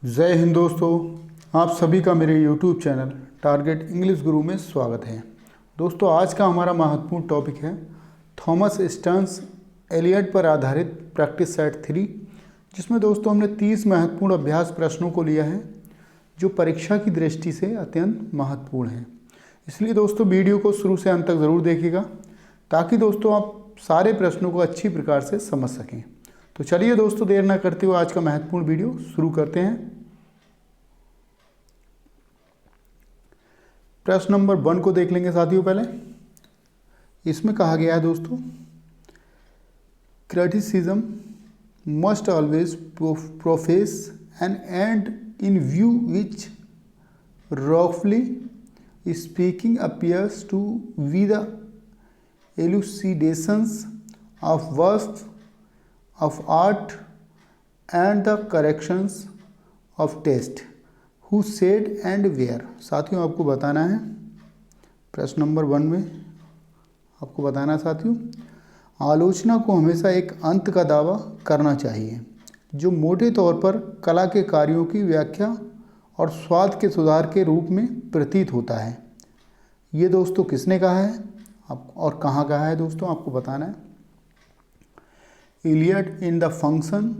जय हिंद दोस्तों, आप सभी का मेरे YouTube चैनल टारगेट इंग्लिश गुरु में स्वागत है। दोस्तों, आज का हमारा महत्वपूर्ण टॉपिक है थॉमस स्टर्न्स एलियट पर आधारित प्रैक्टिस सेट 3, जिसमें दोस्तों हमने 30 महत्वपूर्ण अभ्यास प्रश्नों को लिया है जो परीक्षा की दृष्टि से अत्यंत महत्वपूर्ण है। इसलिए दोस्तों वीडियो को शुरू से अंत तक ज़रूर देखिएगा ताकि दोस्तों आप सारे प्रश्नों को अच्छी प्रकार से समझ सकें। तो चलिए दोस्तों, देर ना करते हुए आज का महत्वपूर्ण वीडियो शुरू करते हैं। प्रश्न नंबर 1 को देख लेंगे साथियों। पहले इसमें कहा गया है दोस्तों, criticism must always profess an end in view which roughly speaking appears to be the elucidations of works of art and the corrections of taste who said and where। साथियों आपको बताना है, प्रश्न नंबर 1 में आपको बताना है साथियों, आलोचना को हमेशा एक अंत का दावा करना चाहिए जो मोटे तौर पर कला के कार्यों की व्याख्या और स्वाद के सुधार के रूप में प्रतीत होता है। ये दोस्तों किसने कहा है आप और कहाँ कहा है दोस्तों, आपको बताना है। Iliad in the function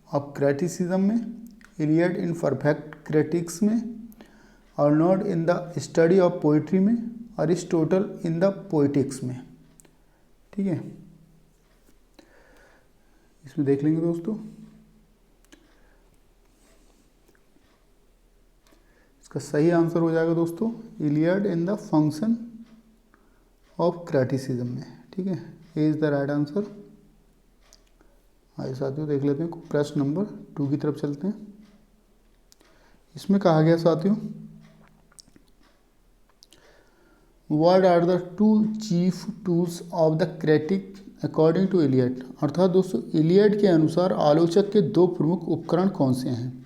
of criticism में, इलियड इन परफेक्ट क्रिटिक्स में, Arnold in the study of poetry में, अरिस्टोटल इन द पोइटिक्स में। ठीक है, इसमें देख लेंगे दोस्तों। इसका सही आंसर हो जाएगा दोस्तों Iliad in the function of criticism में। ठीक है, A is the right answer. आइए साथियों देख लेते हैं, प्रश्न नंबर 2 की तरफ चलते हैं। इसमें कहा गया साथियों, what are the 2 chief tools of the critic according to Eliot. अर्थात दोस्तों इलियड के अनुसार आलोचक के 2 प्रमुख उपकरण कौन से हैं।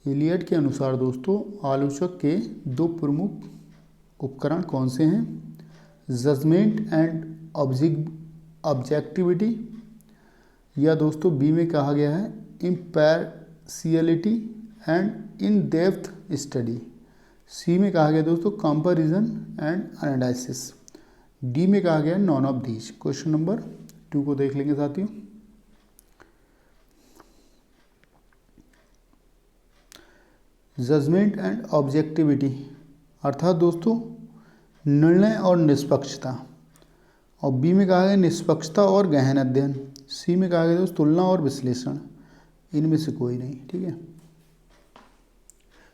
इलियड के अनुसार दोस्तों आलोचक के 2 प्रमुख उपकरण कौन से हैं, जजमेंट एंड ऑब्जेक्टिविटी, या दोस्तों बी में कहा गया है impartiality and in depth study, C में कहा गया दोस्तों कंपैरिजन एंड एनालिसिस, डी में कहा गया non of these. Question number 2 को देख लेंगे साथियों। जजमेंट एंड ऑब्जेक्टिविटी अर्थात दोस्तों निर्णय और निष्पक्षता, और बी में कहा गया निष्पक्षता और गहन अध्ययन, सी में कहा गया दोस्तों तुलना और विश्लेषण। इनमें से कोई नहीं। ठीक है,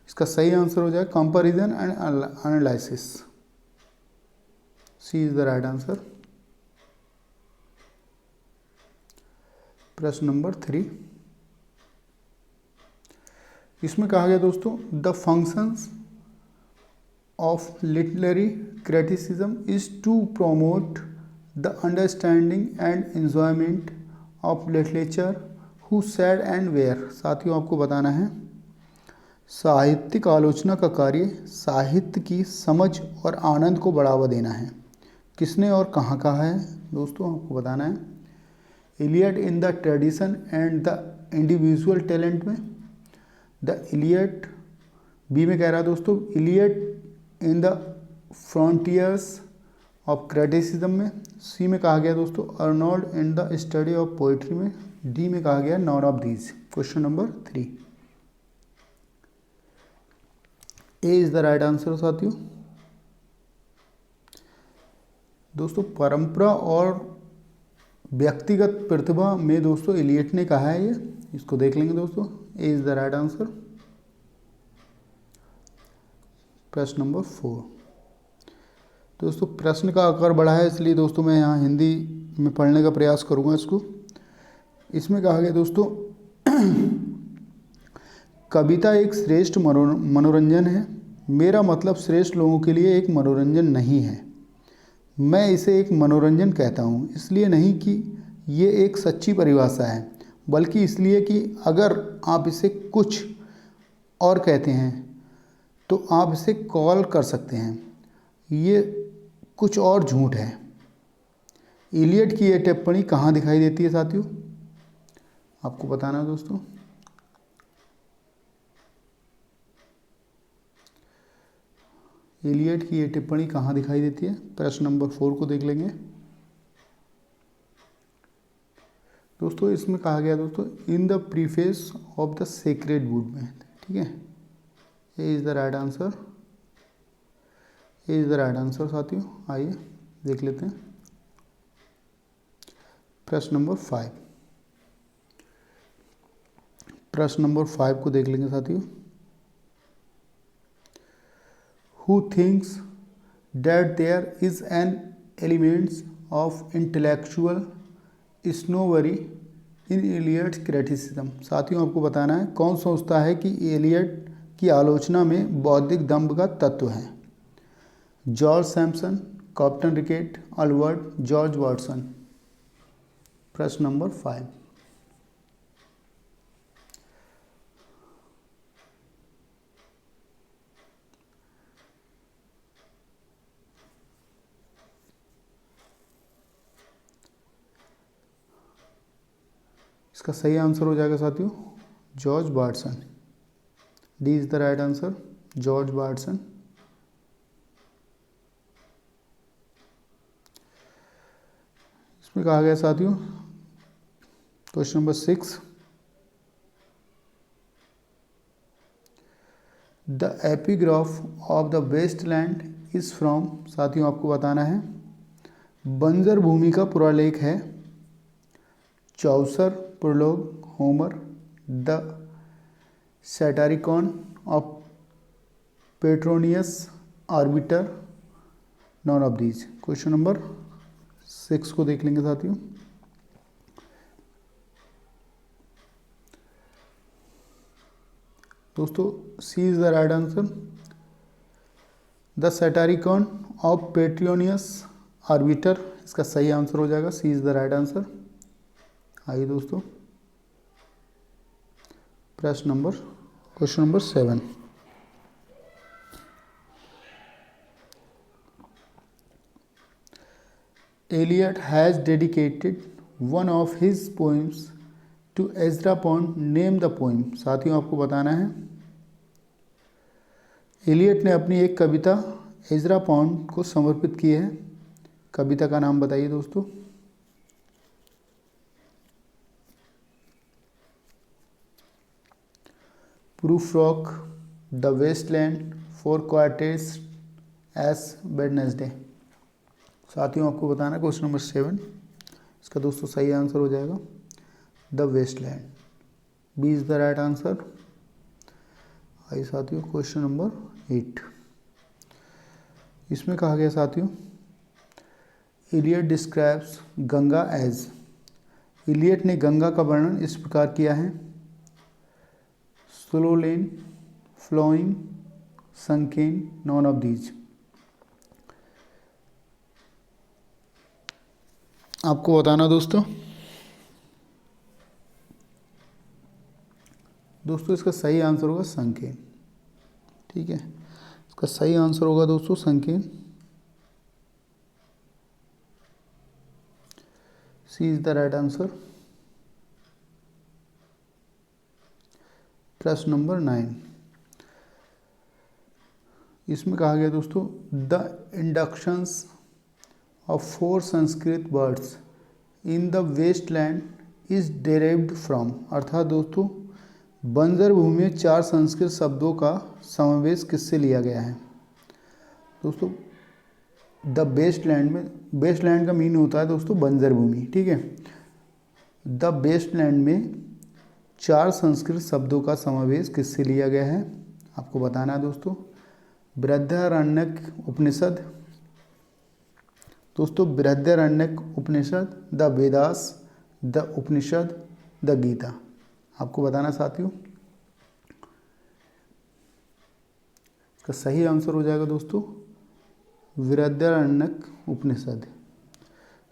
इसका सही आंसर हो जाए comparison and analysis, C is the right answer. प्रश्न नंबर 3, इसमें कहा गया दोस्तों the functions of literary criticism is to promote the understanding and enjoyment of literature who said and where. साथियों आपको बताना है, साहित्यिक आलोचना का कार्य साहित्य की समझ और आनंद को बढ़ावा देना है। किसने और कहाँ कहा है दोस्तों, आपको बताना है। Iliad in the tradition and the individual talent में, द इलियड, बी में कह रहा है दोस्तों Iliad in the frontiers of criticism में, सी में कहा गया दोस्तों Arnold in the study of poetry में, डी में कहा गया non of these. Question number 3, A is the right answer साथियों। दोस्तों परंपरा और व्यक्तिगत प्रतिभा में दोस्तों इलियट ने कहा है, ये इसको देख लेंगे दोस्तों। ए इज द राइट आंसर। प्रश्न नंबर 4, दोस्तों प्रश्न का आकार बड़ा है इसलिए दोस्तों मैं यहाँ हिंदी में पढ़ने का प्रयास करूँगा इसको। इसमें कहा गया दोस्तों कविता एक श्रेष्ठ मनोरंजन है। मेरा मतलब श्रेष्ठ लोगों के लिए एक मनोरंजन नहीं है, मैं इसे एक मनोरंजन कहता हूँ, इसलिए नहीं कि ये एक सच्ची परिभाषा है, बल्कि इसलिए कि अगर आप इसे कुछ और कहते हैं तो आप इसे कॉल कर सकते हैं, ये कुछ और झूठ है। इलियड की यह टिप्पणी कहाँ दिखाई देती है साथियों, आपको बताना है दोस्तों। एलियट की ये टिप्पणी कहाँ दिखाई देती है? प्रश्न नंबर 4 को देख लेंगे दोस्तों। इसमें कहा गया दोस्तों, in the preface of the sacred would में, ठीक है, ये इज द राइट आंसर, ये इज द राइट आंसर साथियों। आइए देख लेते हैं प्रश्न नंबर 5। प्रश्न नंबर 5 को देख लेंगे साथियों। Who thinks that there is an elements of intellectual snobbery in Eliot's criticism. साथियों आपको बताना है कौन सोचता है कि एलियट की आलोचना में बौद्धिक दंभ का तत्व है। George Sampson, Captain Rickett, Albert, George Watson. प्रश्न नंबर 5। इसका सही आंसर हो जाएगा साथियों George Watson. D is the right answer, George Watson. इसमें कहा गया साथियों question number 6, the epigraph of the Waste Land is from. साथियों आपको बताना है बंजर भूमि का पुरालेख है Chaucer, prologue, Homer, the Satyricon of Petronius, Arbiter, none of these. Question number 6 को देख लेंगे साथियों। दोस्तों C is the right answer, the Satyricon of Petronius Arbiter. इसका सही आंसर हो जाएगा, C is the right answer. आइए दोस्तों question number 7। Eliot has dedicated one of his poems to Ezra Pound, name the poem. साथियों आपको बताना है एलियट ने अपनी एक कविता एजरा पॉन्ड को समर्पित की है। कविता का नाम बताइए दोस्तों। Prufrock, the Waste Land, Four Quartets, Ash Wednesday. साथियों आपको बताना है क्वेश्चन नंबर 7। इसका दोस्तों सही आंसर हो जाएगा the Waste Land. B is the right answer. आइए साथियों क्वेश्चन नंबर 8। इसमें कहा गया साथियों Eliot describes Ganga as. Eliot ने गंगा का वर्णन इस प्रकार किया है slow lean, flowing, sunken, none of these. आपको बताना दोस्तों इसका सही आंसर होगा संकेन, ठीक है। इसका सही आंसर होगा दोस्तों sunken, C is the right answer. प्रश्न नंबर 9। इसमें कहा गया दोस्तों the inductions of 4 Sanskrit words in the Waste Land is derived from. अर्थात दोस्तों बंजर भूमि में 4 संस्कृत शब्दों का समावेश किससे लिया गया है? दोस्तों द वेस्टलैंड में, वेस्टलैंड का मीन होता है दोस्तों बंजर भूमि, ठीक है। द वेस्टलैंड में 4 संस्कृत शब्दों का समावेश किससे लिया गया है? आपको बताना है दोस्तों बृहदारण्यक उपनिषद, दोस्तों Brihadaranyaka Upanishad, the Vedas, the Upanishad, the Gita. आपको बताना साथियों इसका सही आंसर हो जाएगा दोस्तों बृहदारण्यक उपनिषद।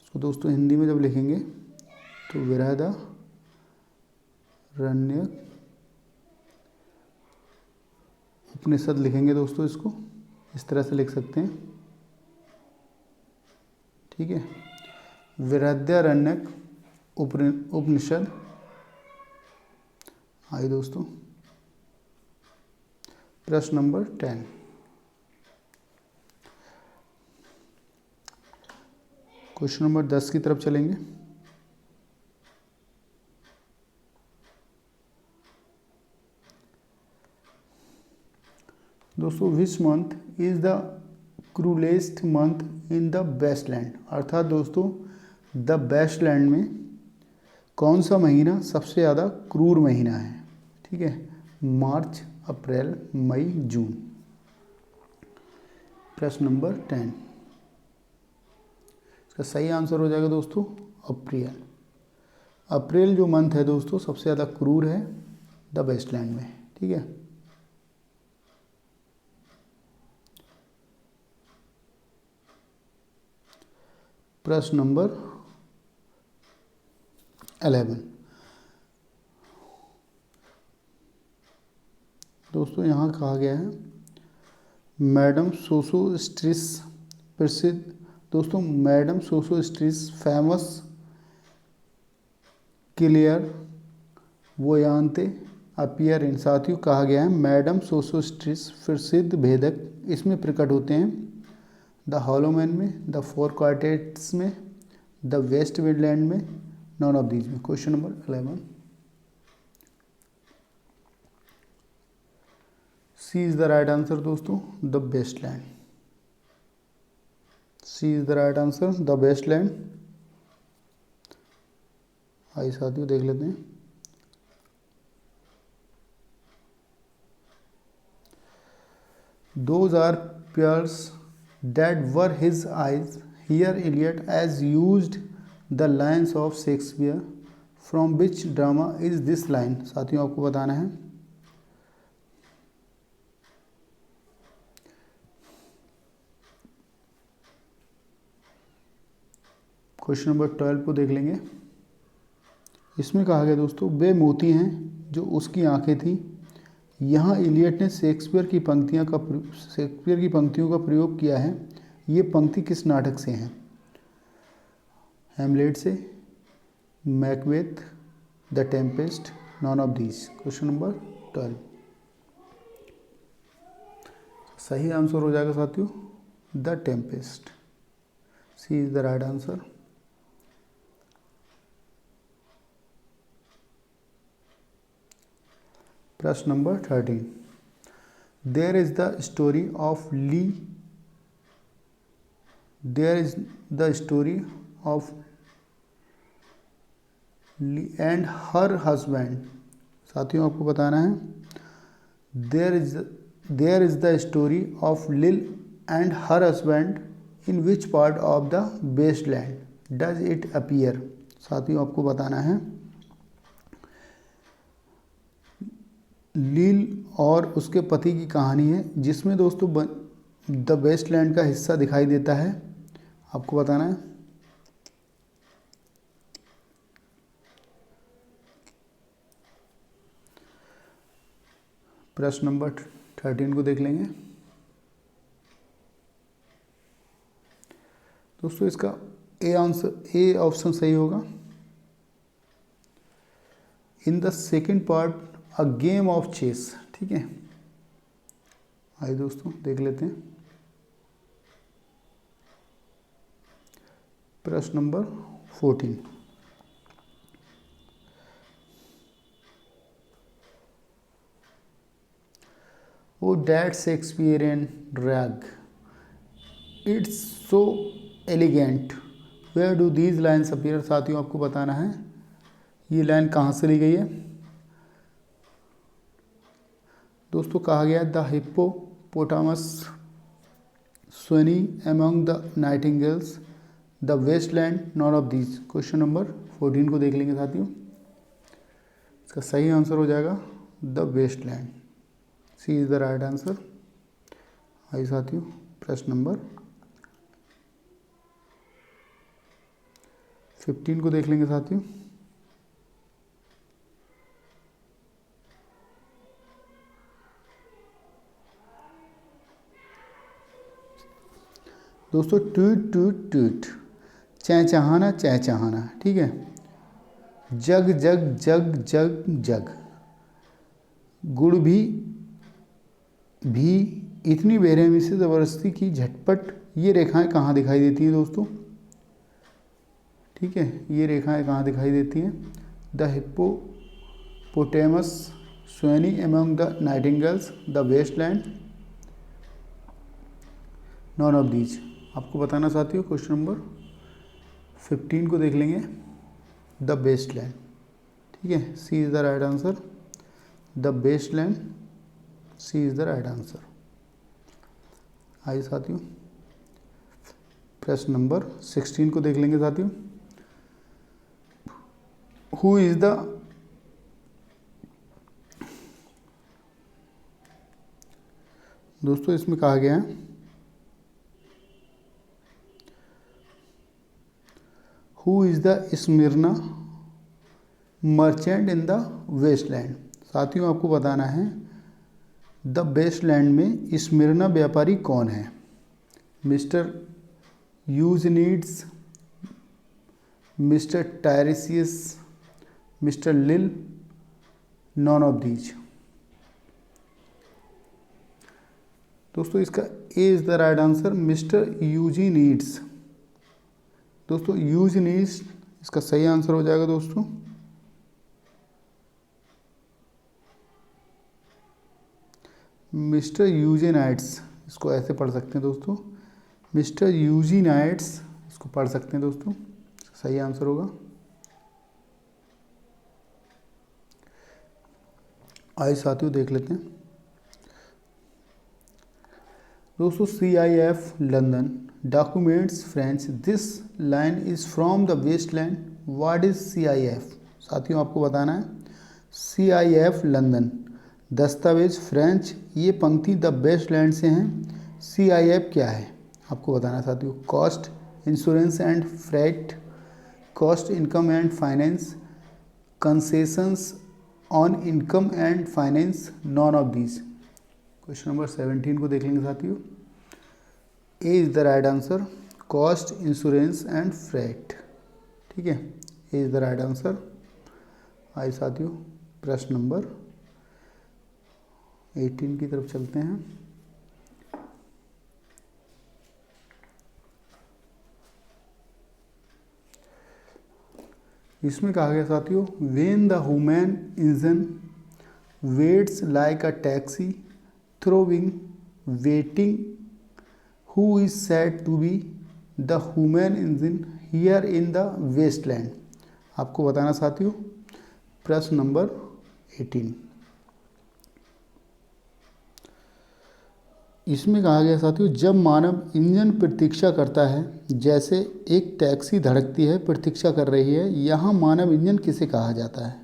इसको दोस्तों हिंदी में जब लिखेंगे तो बृहदारण्यक उपनिषद लिखेंगे दोस्तों, इसको इस तरह से लिख सकते हैं, ठीक है। बृहदारण्यक उपनिषद। आइए दोस्तों प्रश्न नंबर 10। क्वेश्चन नंबर 10 की तरफ चलेंगे। दोस्तों which month is the cruellest month in the Westland, अर्थात दोस्तों द वेस्टलैंड में कौन सा महीना सबसे ज़्यादा क्रूर महीना है? ठीक है, मार्च, अप्रैल, मई, जून। प्रश्न नंबर 10, इसका सही आंसर हो जाएगा दोस्तों अप्रैल। अप्रैल जो मंथ है दोस्तों सबसे ज़्यादा क्रूर है द वेस्टलैंड में। ठीक है, प्रश्न नंबर 11 दोस्तों यहाँ कहा गया है मैडम सोसोस्ट्रिस प्रसिद्ध, दोस्तों madam Sosostris famous clairvoyante appear in, साथियों कहा गया है मैडम सोसोस्ट्रिस प्रसिद्ध भेदक इसमें प्रकट होते हैं द हॉलोमैन में, द फोर क्वार्टेट्स में, द वेस्ट मिडलैंड में, नॉन ऑफ दीज में। Question number 11, C is the right answer दोस्तों the Westland. C is the right answer the Waste Land. आइए साथियों देख लेते हैं। Those are pearls that were his eyes. Here Eliot has used the lines of Shakespeare. From which drama is this line? साथियों आपको बताना है। क्वेश्चन नंबर 12 को देख लेंगे। इसमें कहा गया दोस्तों वे मोती हैं जो उसकी आंखें थी। यहाँ इलियट ने शेक्सपियर की पंक्तियों का प्रयोग किया है। ये पंक्ति किस नाटक से हैं? हैमलेट से, Macbeth, the Tempest, none of these. Question number 12 सही आंसर हो जाएगा साथियों the Tempest. C is the right answer. प्रश्न नंबर 13, there is the story of Lil, there is the story of Lil and her husband. साथियों आपको बताना है there is the story of Lil and her husband in which part of the Westland does it appear. साथियों आपको बताना है लील और उसके पति की कहानी है जिसमें दोस्तों द वेस्टलैंड का हिस्सा दिखाई देता है। आपको बताना है। प्रश्न नंबर 13 को देख लेंगे। दोस्तों इसका ए ऑप्शन सही होगा। In the second part a game of chess. ठीक है, आइए दोस्तों देख लेते हैं। प्रश्न number 14, O that Shakespearian rag it's so elegant where do these lines appear. साथियों आपको बताना है ये लाइन कहाँ से ली गई है। दोस्तों कहा गया the Hippopotamus Sweeney among the nightingales, the Westland, none of these. Question number 14 को देख लेंगे साथियों। इसका सही आंसर हो जाएगा the Westland. C is the right answer. आइए साथियों प्रश्न नंबर 15 को देख लेंगे साथियों। दोस्तों ट्वीट ट्वीट ट्वीट चहचहाना चहचहाना। ठीक है, जग जग जग जग जग गुड़ भी इतनी बेरहमी से ज़बरदस्ती की झटपट। ये रेखाएं कहाँ दिखाई देती हैं दोस्तों? ठीक है, ये रेखाएं कहाँ दिखाई देती हैं? The hippopotamus Sweeney among the nightingales, the Westland, none of these. आपको बताना साथियों, क्वेश्चन नंबर 15 को देख लेंगे, द वेस्टलैंड। ठीक है, C is the right answer, the Westland, C is the right answer. आइए साथियों, प्रश्न नंबर 16 को देख लेंगे साथियों। हु इज द दोस्तों इसमें कहा गया है who is the Smyrna merchant in the Waste Land. साथियों आपको बताना है द वेस्टलैंड में स्मिर्ना व्यापारी कौन है? Mister Eugenides, mister Tiresias, mister Lil, none of these. दोस्तों इसका A is the right answer, mister Eugenides. दोस्तों यूजनीड्स इसका सही आंसर हो जाएगा दोस्तों। मिस्टर यूजेनाइट्स, इसको ऐसे पढ़ सकते हैं दोस्तों, मिस्टर यूजीनाइट्स इसको पढ़ सकते हैं दोस्तों, सही आंसर होगा। आइए साथियों देख लेते हैं दोस्तों, CIF London documents French this line is from the Waste Land, what is CIF? साथियों आपको बताना है CIF लंदन दस्तावेज फ्रेंच, ये पंक्ति द वेस्टलैंड से हैं। CIF क्या है आपको बताना है साथियों। Cost insurance and freight, cost income and finance, concessions on income and finance, none of these. Question number 17 को देख लेंगे साथियों। A is the right answer, cost insurance and freight. ठीक है, A is the right answer. आइए साथियों प्रश्न number 18 की तरफ चलते हैं। इसमें कहा गया साथियों, when the human engine waits like a taxi throbbing waiting, who is said to be the human engine here in the Waste Land. आपको बताना साथियों, प्रश्न नंबर 18। इसमें कहा गया साथियों, जब मानव इंजन प्रतीक्षा करता है, जैसे एक टैक्सी धड़कती है प्रतीक्षा कर रही है, यहाँ मानव इंजन किसे कहा जाता है?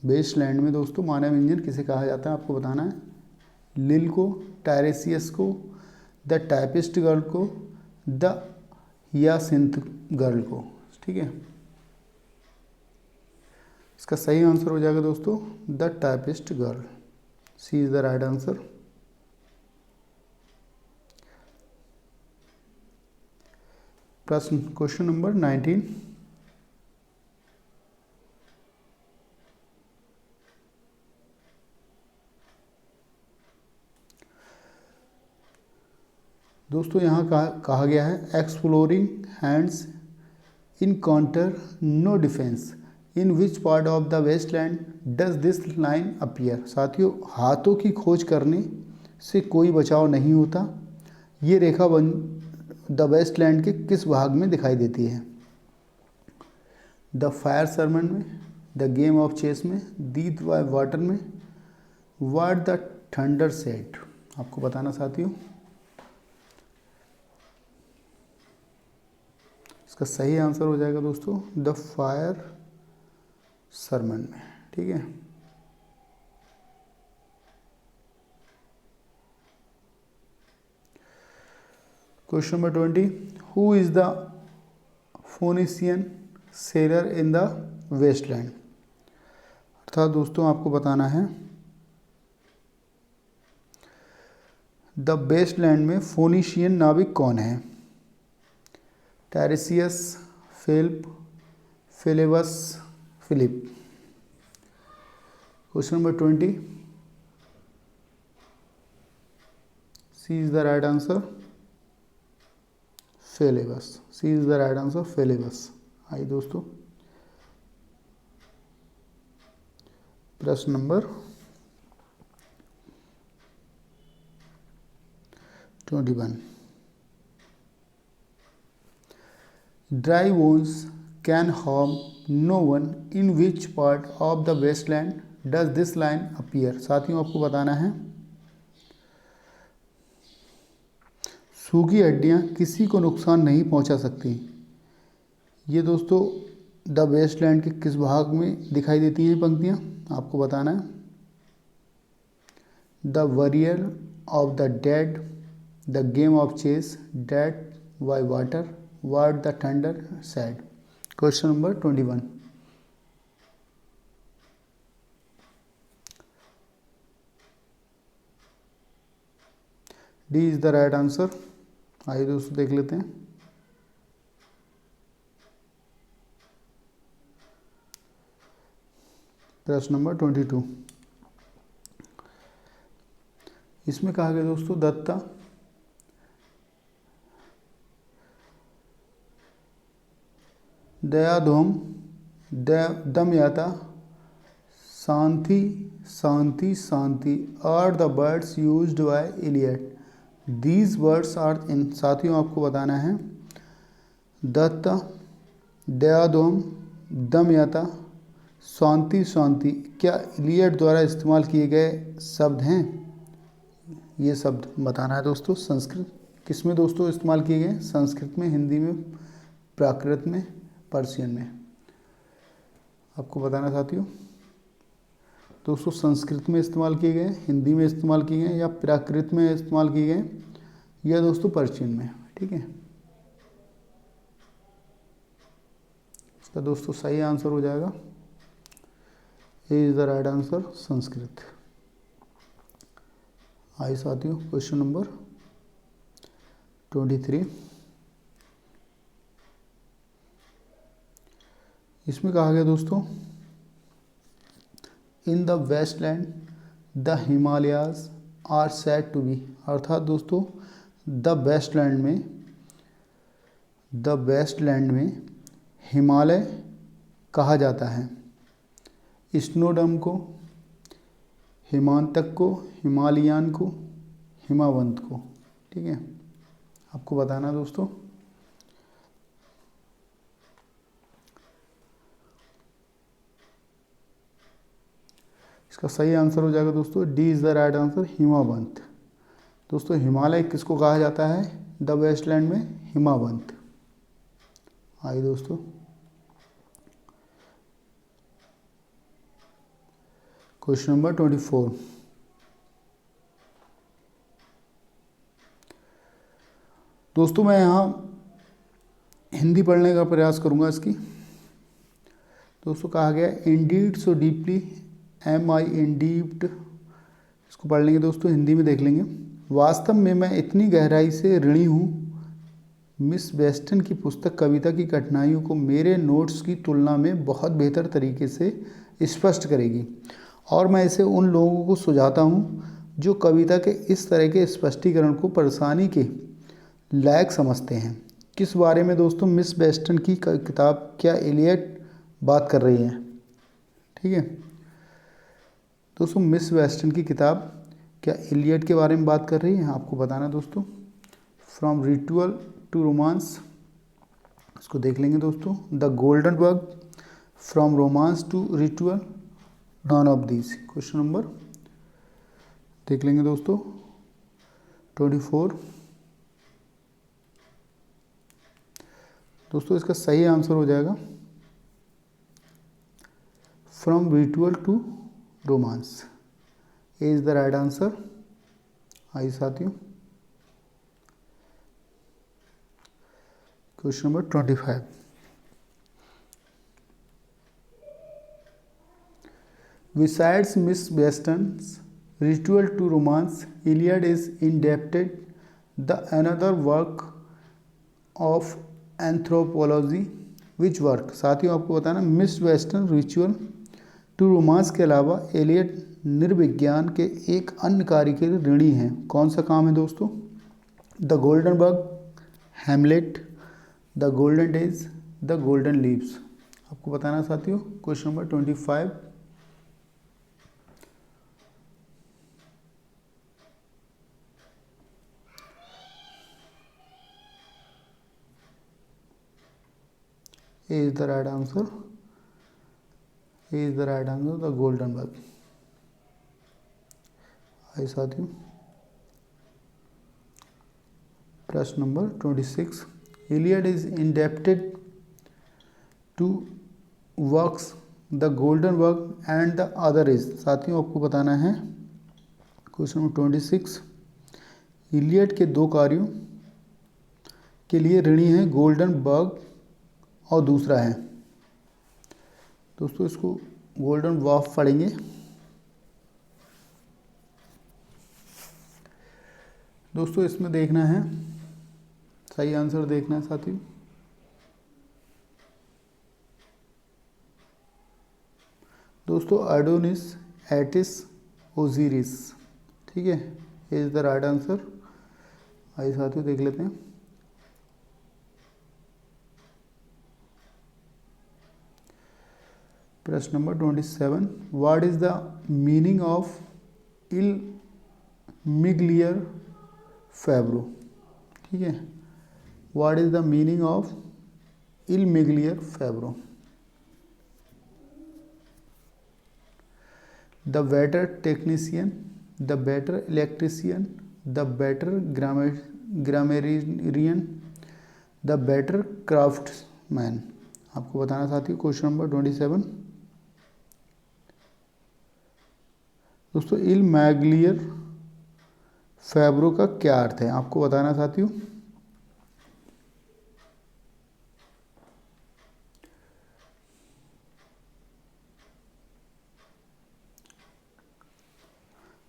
वेस्टलैंड में दोस्तों मानव इंजन किसे कहा जाता है आपको बताना है। लिल को, टायरेसियस को, द टाइपिस्ट गर्ल को, द हियासिंथ गर्ल को। ठीक है, इसका सही आंसर हो जाएगा दोस्तों the typist girl, C is the right answer. प्रश्न क्वेश्चन नंबर 19। दोस्तों यहाँ कहा गया है, exploring hands encounter no defence, in which part of the Westland does this line appear. साथियों हाथों की खोज करने से कोई बचाव नहीं होता, ये रेखा द वेस्टलैंड के किस भाग में दिखाई देती है? द फायर सरमन में, द गेम ऑफ चेस में, दीद बाय वाटर में, व्हाट द थंडर सेड। आपको बताना साथियों, इसका सही आंसर हो जाएगा दोस्तों द फायर सरमन में। ठीक है, question number 20, who is the Phoenician sailor in the Westland. अर्थात दोस्तों आपको बताना है द वेस्टलैंड में फोनिशियन नाविक कौन है? Tiresias, Philip, Phlebas, Philip. Question number 20, C is the right answer, Phlebas, C is the right answer, Phlebas. आइए दोस्तों प्रश्न नंबर 21। Dry bones can harm no one, in which part of the Westland does this line appear. साथियों आपको बताना है सूखी हड्डियाँ किसी को नुकसान नहीं पहुंचा सकती। ये दोस्तों द वेस्टलैंड के किस भाग में दिखाई देती हैं पंक्तियाँ, आपको बताना है। The burial of the dead, the game of chess, death by water, what the thunder said. Question number 21। D is the right answer. आइए दोस्तों देख लेते हैं। प्रश्न नंबर 22। इसमें कहा गया दोस्तों दत्ता दयाधोम दमयता शांति शांति शांति are the words used by Eliot. These words are in. साथियों आपको बताना है दत्त, दयाधोम, दमयता, शांति शांति क्या इलियट द्वारा इस्तेमाल किए गए शब्द हैं। ये शब्द बताना है दोस्तों। संस्कृत किस में दोस्तों इस्तेमाल किए गए? संस्कृत में, हिंदी में, प्राकृत में, पर्शियन में। आपको बताना साथियों दोस्तों संस्कृत में इस्तेमाल किए गए, हिंदी में इस्तेमाल किए गए, या प्राकृत में इस्तेमाल किए गए, या दोस्तों पर्शियन में। ठीक है, इसका दोस्तों सही आंसर हो जाएगा A is the right answer, Sanskrit. आइए साथियों क्वेश्चन नंबर 23। इसमें कहा गया दोस्तों in the waste land the Himalayas are said to be. अर्थात दोस्तों द वेस्टलैंड में हिमालय कहा जाता है स्नोडम को, हिमांतक को, हिमालयन को, हिमावंत को। ठीक है, आपको बताना दोस्तों इसका सही आंसर हो जाएगा दोस्तों D is the right answer, Himavant. दोस्तों हिमालय किसको कहा जाता है द वेस्टलैंड में? हिमावंत। आइए दोस्तों क्वेश्चन नंबर 24। दोस्तों मैं यहाँ हिंदी पढ़ने का प्रयास करूँगा इसकी। दोस्तों कहा गया इंडीड सो डीपली एम आई इंडीप्ड। इसको पढ़ लेंगे दोस्तों, हिंदी में देख लेंगे। वास्तव में मैं इतनी गहराई से ऋणी हूँ। मिस वेस्टन की पुस्तक कविता की कठिनाइयों को मेरे नोट्स की तुलना में बहुत बेहतर तरीके से स्पष्ट करेगी, और मैं इसे उन लोगों को सुझाता हूँ जो कविता के इस तरह के स्पष्टीकरण को परेशानी के लायक समझते हैं। किस बारे में दोस्तों? मिस वेस्टन की किताब क्या एलियट बात कर रही है? ठीक है दोस्तों, मिस वेस्टन की किताब क्या एलियट के बारे में बात कर रही है? आपको बताना दोस्तों। फ्रॉम रिचुअल टू रोमांस, इसको देख लेंगे दोस्तों। The golden bug, from romance to ritual, none of these. Question number देख लेंगे दोस्तों 24। दोस्तों इसका सही आंसर हो जाएगा from ritual to romance, A is the right answer. आइए साथियों question number 25। Besides Miss Weston's ritual to romance, Iliad is indebted the another work of anthropology. Which work? साथियों आपको बताना Miss Weston ritual to romance के अलावा Elliott निर्विज्ञान के एक अन्य कार्य के लिए ऋणी हैं। कौन सा काम है दोस्तों? The golden bug, Hamlet, the golden days, the golden leaves. आपको बताना साथियों। Question number 25। A is the right answer. A is the right answer, the golden bug। आइए साथियों, प्रश्न number 26। Eliot is indebted to works the golden bug and the other is. साथियों आपको बताना है। Question number 26। इलियड के दो कार्यों के लिए ऋणी है गोल्डन बग और दूसरा है। दोस्तों इसको गोल्डन वाफ पढ़ेंगे। दोस्तों इसमें देखना है, सही आंसर देखना है साथियों। दोस्तों एडोनिस, एटिस, ओजिरिस। ठीक है, ये इज द राइट आंसर। आइए साथियों देख लेते हैं। प्रश्न नंबर 27। What is the meaning of il miglior fabbro. ठीक है, what is the meaning of il miglior fabbro. The better technician, the better electrician, the better grammarian, the better craftsman. आपको बताना साथियों। Question number 27। दोस्तों इल मैग्लियर फेब्रो का क्या अर्थ है, आपको बताना साथियों।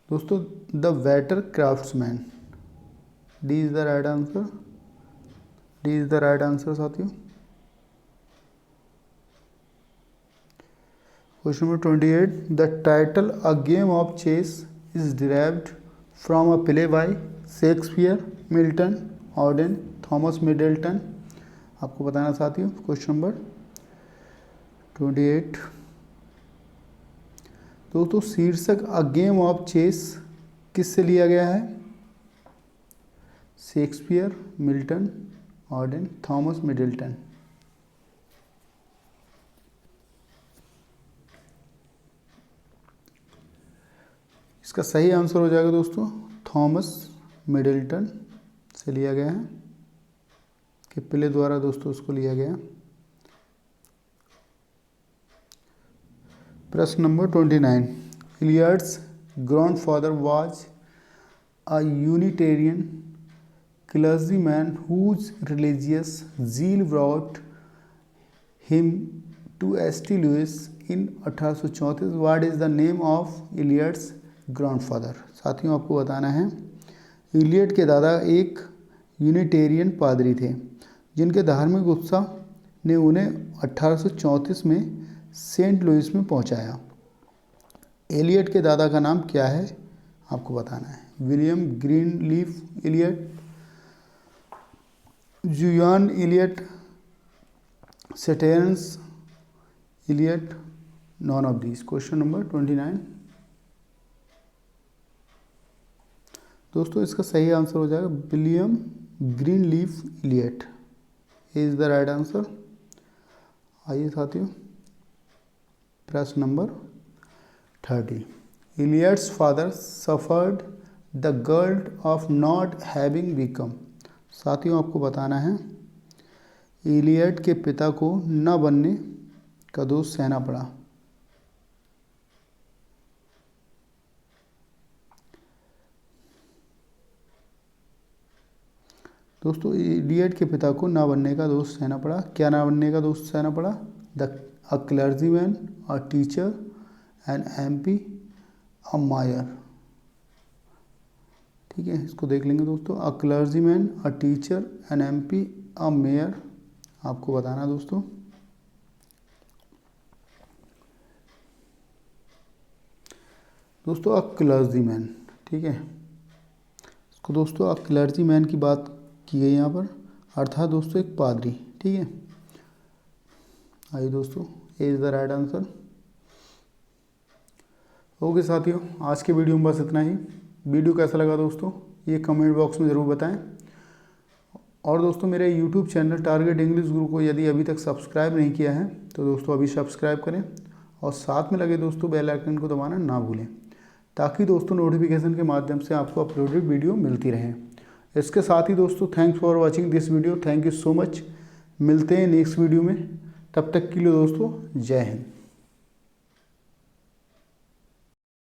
दोस्तों the better craftsman, D is the right answer. D is the right answer साथियों। Question number 28। The title a game of chess is derived from a play by Shakespeare, Milton, Auden, Thomas Middleton. आपको बताना साथियों। Question number 28। दोस्तों शीर्षक अ game of chess किससे लिया गया है? Shakespeare, Milton, Auden, Thomas Middleton. इसका सही आंसर हो जाएगा दोस्तों थॉमस मिडल्टन से लिया गया है, कि प्ले द्वारा दोस्तों उसको लिया गया। प्रश्न नंबर 29। Eliot's grandfather was a Unitarian clergyman whose religious zeal brought him to St. Louis in 1834। What is the name of Eliot's grandfather? साथियों आपको बताना है। इलियट के दादा एक यूनिटेरियन पादरी थे जिनके धार्मिक उत्साह ने उन्हें 1834 में सेंट लुइस में पहुंचाया। एलियट के दादा का नाम क्या है, आपको बताना है। William Greenleaf Eliot, Juan Eliot, Stearns Eliot, none of these. Question number 29। दोस्तों इसका सही आंसर हो जाएगा William Greenleaf Eliot, is the right answer. आइए साथियों प्रश्न नंबर 30। Eliot's father suffered the guilt of not having become. साथियों आपको बताना है इलियट के पिता को न बनने का दोष सहना पड़ा। दोस्तों इलियट के पिता को ना बनने का दोष सहना पड़ा। क्या ना बनने का दोष सहना पड़ा? A clergyman, a teacher, an MP, a mayor. ठीक है, इसको देख लेंगे दोस्तों। A clergyman, a teacher, an MP, a mayor. आपको बताना दोस्तों। दोस्तों अ क्लर्जीमैन। ठीक है, इसको दोस्तों अ क्लर्जीमैन की बात की गई यहाँ पर। अर्थात दोस्तों एक पादरी। ठीक है, आइए दोस्तों, A is the right answer. Okay साथियों, आज के वीडियो में बस इतना ही। वीडियो कैसा लगा दोस्तों ये कमेंट बॉक्स में ज़रूर बताएं। और दोस्तों मेरे यूट्यूब चैनल टारगेट इंग्लिश गुरु को यदि अभी तक सब्सक्राइब नहीं किया है तो दोस्तों अभी सब्सक्राइब करें और साथ में लगे दोस्तों बेल आइकन को दबाना ना भूलें, ताकि दोस्तों नोटिफिकेशन के माध्यम से आपको अपलोडेड वीडियो मिलती रहे। इसके साथ ही दोस्तों thanks for watching this video, thank you so much. मिलते हैं नेक्स्ट वीडियो में, तब तक के लिए दोस्तों जय हिंद।